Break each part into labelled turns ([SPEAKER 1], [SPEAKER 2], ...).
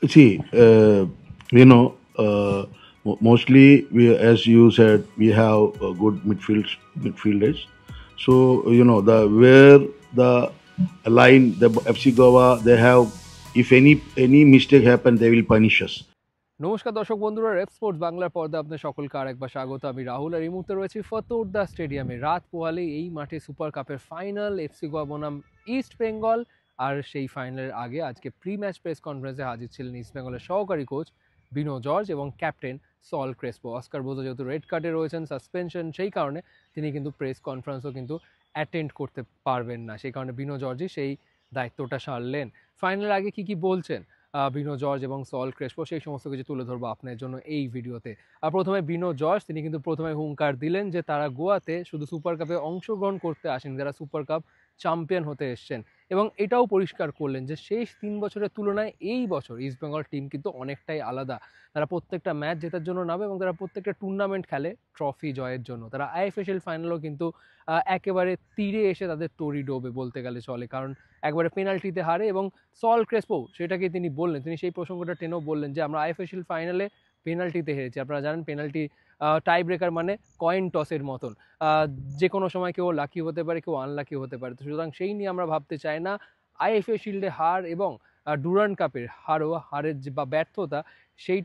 [SPEAKER 1] See, you know, mostly as you said, we have good midfielders. So the where the line, the FC Goa, they have, if any mistake happen, they will punish us.
[SPEAKER 2] নমস্কার দর্শক বন্ধুরা, rape sports বাংলার পর্দা আপনার সকলকে আরেকবার স্বাগত। আমি রাহুল, আর এই মুহূর্তে রয়েছি ফতোরদা স্টেডিয়ামে। রাত পোহালেই এই মাঠে সুপার কাপের ফাইনাল, এফসি গোয়া বনাম ইস্ট বেঙ্গল। আর সেই ফাইনালের আগে আজকে প্রি ম্যাচ প্রেস কনফারেন্সে হাজির ছিলেন ইস্ট বেঙ্গলের সহকারী কোচ বিনো জর্জ এবং ক্যাপ্টেন সল ক্রেসপো। অস্কার বোজো যেহেতু রেড কার্ডে রয়েছেন, সাসপেনশন, সেই কারণে তিনি কিন্তু প্রেস কনফারেন্সও কিন্তু অ্যাটেন্ড করতে পারবেন না। সেই কারণে বিনো জর্জই সেই দায়িত্বটা সারলেন। ফাইনালের আগে কি বলছেন বিনো জর্জ এবং সল ক্রেসপো, সেই সমস্ত কিছু তুলে ধরবো আপনার জন্য এই ভিডিওতে। আর প্রথমে বিনো জর্জ, তিনি কিন্তু প্রথমে হুঙ্কার দিলেন যে তারা গোয়াতে শুধু সুপার কাপে অংশগ্রহণ করতে আসেন, যারা সুপার কাপ চ্যাম্পিয়ন হতে এসছেন। এবং এটাও পরিষ্কার করলেন যে শেষ 3 বছরের তুলনায় এই বছর ইস্টবেঙ্গল টিম কিন্তু অনেকটাই আলাদা। তারা প্রত্যেকটা ম্যাচ জেতার জন্য নামে এবং তারা প্রত্যেকটা টুর্নামেন্ট খেলে ট্রফি জয়ের জন্য। তারা আইএফএসএল ফাইনালও কিন্তু একেবারে তীরে এসে তাদের তরি ডোবে বলতে গেলে চলে, কারণ একবারে পেনাল্টিতে হারে। এবং সল ক্রেসপো সেটাকে তিনি বললেন, তিনি সেই প্রসঙ্গটা টেনেও বললেন যে আমরা আইএফএসএল ফাইনালে পেনাল্টিতে হেরেছি। আপনারা জানেন পেনাল্টি টাই ব্রেকার মানে কয়েন টসের মতন, যে কোনো সময় কেউ লাকি হতে পারে, কেউ আনলাকি হতে পারে। তো সুতরাং সেই নিয়ে আমরা ভাবতে চাই না। আইএফএ শিল্ডে হার এবং ডুরান্ড কাপের হারের যে বা ব্যর্থতা, সেই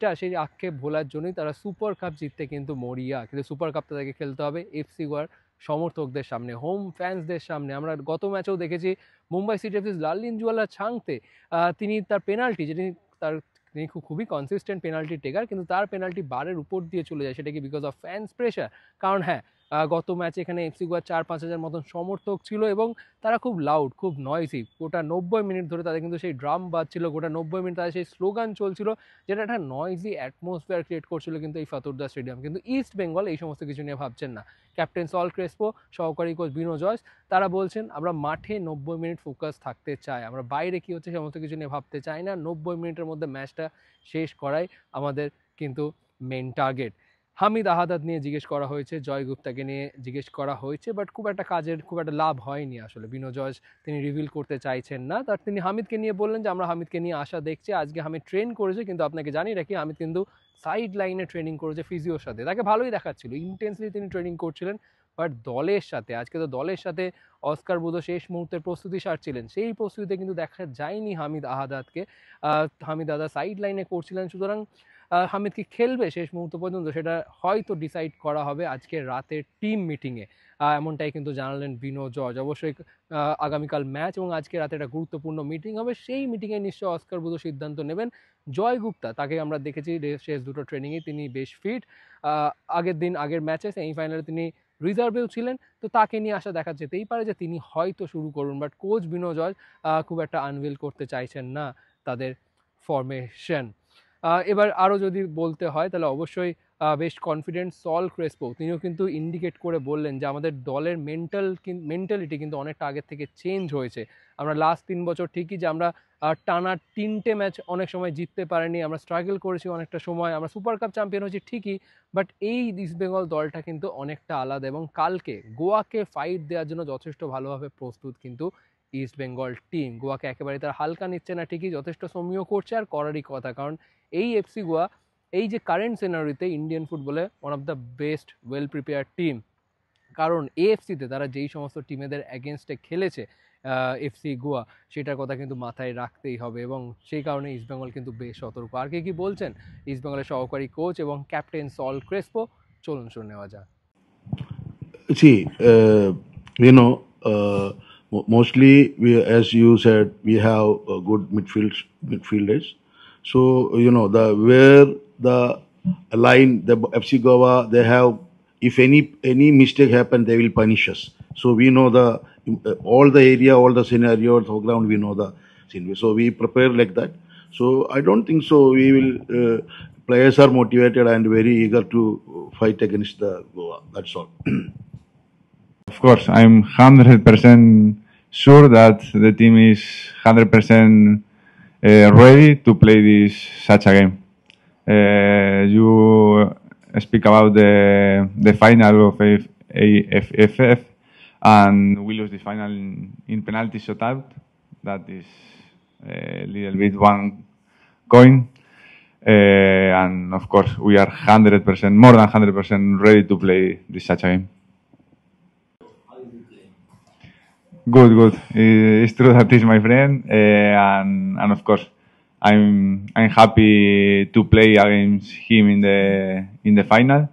[SPEAKER 2] আক্ষেপ ভোলার জন্যই তারা সুপার কাপ জিততে কিন্তু মরিয়া। কিন্তু সুপার কাপ তাদেরকে খেলতে হবে এফসি গোয়ার সমর্থকদের সামনে, হোম ফ্যান্সদের সামনে। আমরা গত ম্যাচেও দেখেছি মুম্বাই সিটি এফসি লালিনজুয়ালা ছাংতে তিনি তার পেনাল্টি, যেটি তার তিনি খুবই কনসিস্টেন্ট পেনাল্টি টেকার, কিন্তু তার পেনাল্টি বারের উপর দিয়ে চলে যায়। সেটা কি বিকজ অফ ফ্যান্স প্রেশার? কারণ হ্যাঁ, গত ম্যাচে এখানে এফসি গোয়ার 4-5 হাজার মতন সমর্থক ছিল এবং তারা খুব লাউড, খুব নয়েসি। গোটা 90 মিনিট ধরে তাদের কিন্তু সেই ড্রাম বাজছিল, গোটা 90 মিনিট তাদের সেই স্লোগান চলছিল, যেটা একটা নয়েজি অ্যাটমসফিয়ার ক্রিয়েট করছিল কিন্তু এই ফতোরদা স্টেডিয়াম। কিন্তু ইস্ট বেঙ্গল এই সমস্ত কিছু নিয়ে ভাবছেন না। ক্যাপ্টেন সল ক্রেসপো, সহকারী কোচ বিনো জর্জ, তারা বলছেন আমরা মাঠে 90 মিনিট ফোকাস থাকতে চাই, আমরা বাইরে কী হচ্ছে সমস্ত কিছু নিয়ে ভাবতে চাই না। 90 মিনিটের মধ্যে ম্যাচটা শেষ করাই আমাদের কিন্তু মেন টার্গেট। হামিদ আহাদাদ নিয়ে জিজ্ঞেস করা হয়েছে, জয় গুপ্তাকে নিয়ে জিজ্ঞেস করা হয়েছে, বাট খুব একটা লাভ হয়নি আসলে। বিনো জর্জ তিনি রিভিল করতে চাইছেন না। তার তিনি হামিদকে নিয়ে বললেন যে আমরা হামিদকে নিয়ে আশা দেখছি। আজকে হামিদ ট্রেন করেছে, কিন্তু আপনাকে জানিয়ে রাখি হামিদ কিন্তু সাইড লাইনে ট্রেনিং করেছে ফিজিওর সাথে। তাকে ভালোই দেখাচ্ছিল, ইন্টেন্সলি তিনি ট্রেনিং করছিলেন, বাট দলের সাথে আজকে তো দলের সাথে অস্কার বুধো শেষ মুহূর্তের প্রস্তুতি সারছিলেন, সেই প্রস্তুতিতে কিন্তু দেখা যায়নি হামিদ আহাদাদকে। হামিদ আহাদাদ সাইড লাইনে করছিলেন। সুতরাং হামিদ কি খেলবে শেষ মুহূর্ত পর্যন্ত, সেটা হয়তো ডিসাইড করা হবে আজকে রাতের টিম মিটিংয়ে। এমনটাই কিন্তু জানালেন বিনো জর্জ। অবশ্যই আগামীকাল ম্যাচ এবং আজকে রাতে একটা গুরুত্বপূর্ণ মিটিং হবে, সেই মিটিংয়ে নিশ্চয়ই অস্কার বুধো সিদ্ধান্ত নেবেন। জয় গুপ্তা, তাকে আমরা দেখেছি শেষ দুটো ট্রেনিংয়ে তিনি বেশ ফিট। আগের ম্যাচে সেমিফাইনালে তিনি রিজার্ভেও ছিলেন, তো তাকে নিয়ে আশা দেখা যেতেই পারে যে তিনি হয়তো শুরু করুন। বাট কোচ বিনো জর্জ খুব একটা আনভিল করতে চাইছেন না তাদের ফরমেশন। এবার আরও যদি বলতে হয় তাহলে অবশ্যই বেশ কনফিডেন্ট সল ক্রেসপো, তিনিও কিন্তু ইন্ডিকেট করে বললেন যে আমাদের দলের মেন্টালিটি কিন্তু অনেকটা আগের থেকে চেঞ্জ হয়েছে। আমরা লাস্ট 3 বছর ঠিকই যে আমরা টানা 3টে ম্যাচ অনেক সময় জিততে পারিনি, আমরা স্ট্রাগল করেছি অনেকটা সময়, আমরা সুপার কাপ চ্যাম্পিয়ন হয়েছি ঠিকই, বাট এই ইস্ট বেঙ্গল দলটা কিন্তু অনেকটা আলাদা। এবং কালকে গোয়াকে ফাইট দেওয়ার জন্য যথেষ্ট ভালোভাবে প্রস্তুত কিন্তু ইস্ট বেঙ্গল টিম। গোয়াকে একেবারে তারা হালকা নিচ্ছে না ঠিকই, যথেষ্ট সমীহ করছে, আর করারই কথা, কারণ এই এফসি গোয়া এই যে কারেন্ট সিনারিতে ইন্ডিয়ান ফুটবলে one of the best well prepare team. কারণ এএফসিতে তারা যেই সমস্ত টিমেদের অ্যাগেনস্টে খেলেছে এফসি গোয়া, সেটার কথা কিন্তু মাথায় রাখতেই হবে, এবং সেই কারণে ইস্টবেঙ্গল কিন্তু বেশ সতর্ক। আর কে কি বলছেন ইস্টবেঙ্গলের সহকারী কোচ এবং ক্যাপ্টেন সল ক্রেসপো, চলুন শুনে নেওয়া যাক।
[SPEAKER 1] See, mostly as you said, we have good midfielders. So the where the line, the FC Goa, they have, if any mistake happen, they will punish us. So we know the all the area, all the scenario, the ground, we know the scenario. So we prepare like that. So I don't think so. We will. Players are motivated and very eager to fight against the Goa. That's all.
[SPEAKER 3] Of course, I'm 100% sure that the team is 100% ready to play this such a game. You speak about the final of AFF, and we lose the final in penalty shootout. That is a little bit one coin. And of course, we are 100%, more than 100% ready to play this such a game. Good, good. It's true that he's my friend, and of course, I'm happy to play against him in the final.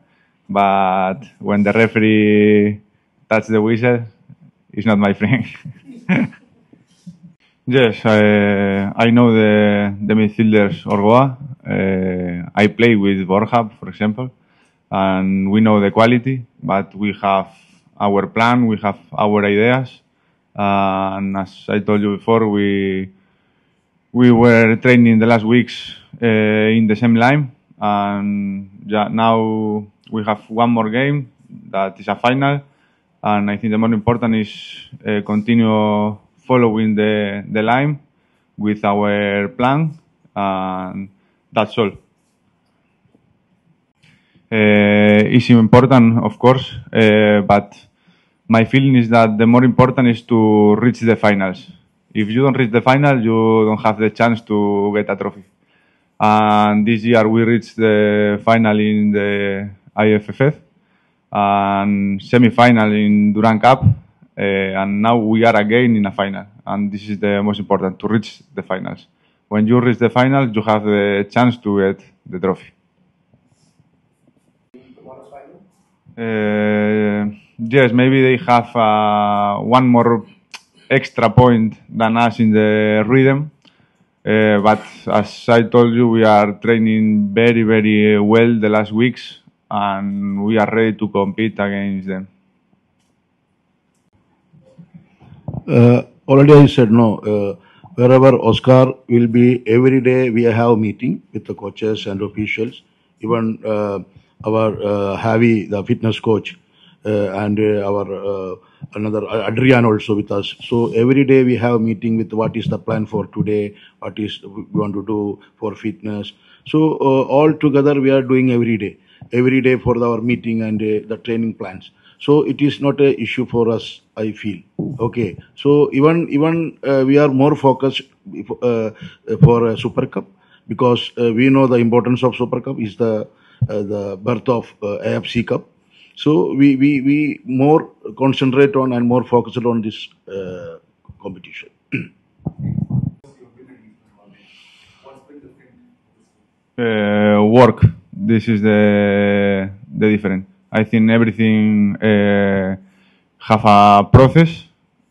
[SPEAKER 3] But when the referee touches the whistle, he's not my friend. Yes, I know the midfielders Orgoa. I play with Borja, for example, and we know the quality, but we have our plan, we have our ideas, and as I told you before, we were training the last weeks in the same line, and now we have one more game that is a final, and I think the more important is continue following the line with our plan, and that's all. It's important, of course, but my feeling is that the more important is to reach the finals. If you don't reach the final, you don't have the chance to get a trophy. And this year we reached the final in the IFFF and semi-final in Durand Cup, and now we are again in a final. And this is the most important, to reach the finals. When you reach the finals, you have the chance to get the trophy. Yes, maybe they have one more extra point than us in the rhythm. But as I told you, we are training very, very well the last weeks, and we are ready to compete against them.
[SPEAKER 1] Already I said no. Wherever Oscar will be, every day we have meeting with the coaches and officials. Even our Javi, the fitness coach, and our another Adrian also with us. So every day we have meeting with what is the plan for today, what is we want to do for fitness. So all together we are doing every day for our meeting and the training plans. So it is not a issue for us, I feel. Okay. So even we are more focused for Super Cup, because we know the importance of Super Cup is the birth of AFC Cup. So we more concentrate on and more focused on this competition.
[SPEAKER 3] Work. This is the difference. I think everything have a process,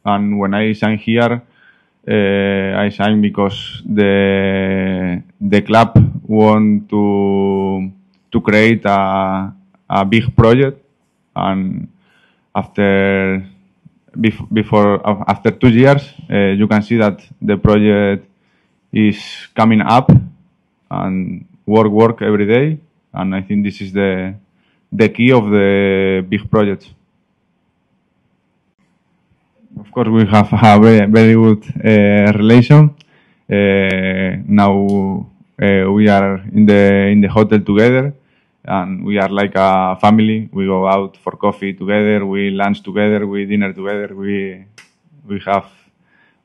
[SPEAKER 3] and when I sign here, I sign because the club want to create a big project, and after 2 years, you can see that the project is coming up, and work every day, and I think this is the key of the big projects. Of course, we have a very, very good relation. Now we are in the hotel together, and we are like a family. We go out for coffee together, we lunch together, we dinner together. We have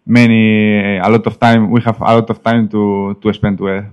[SPEAKER 3] a lot of time. We have a lot of time to spend together.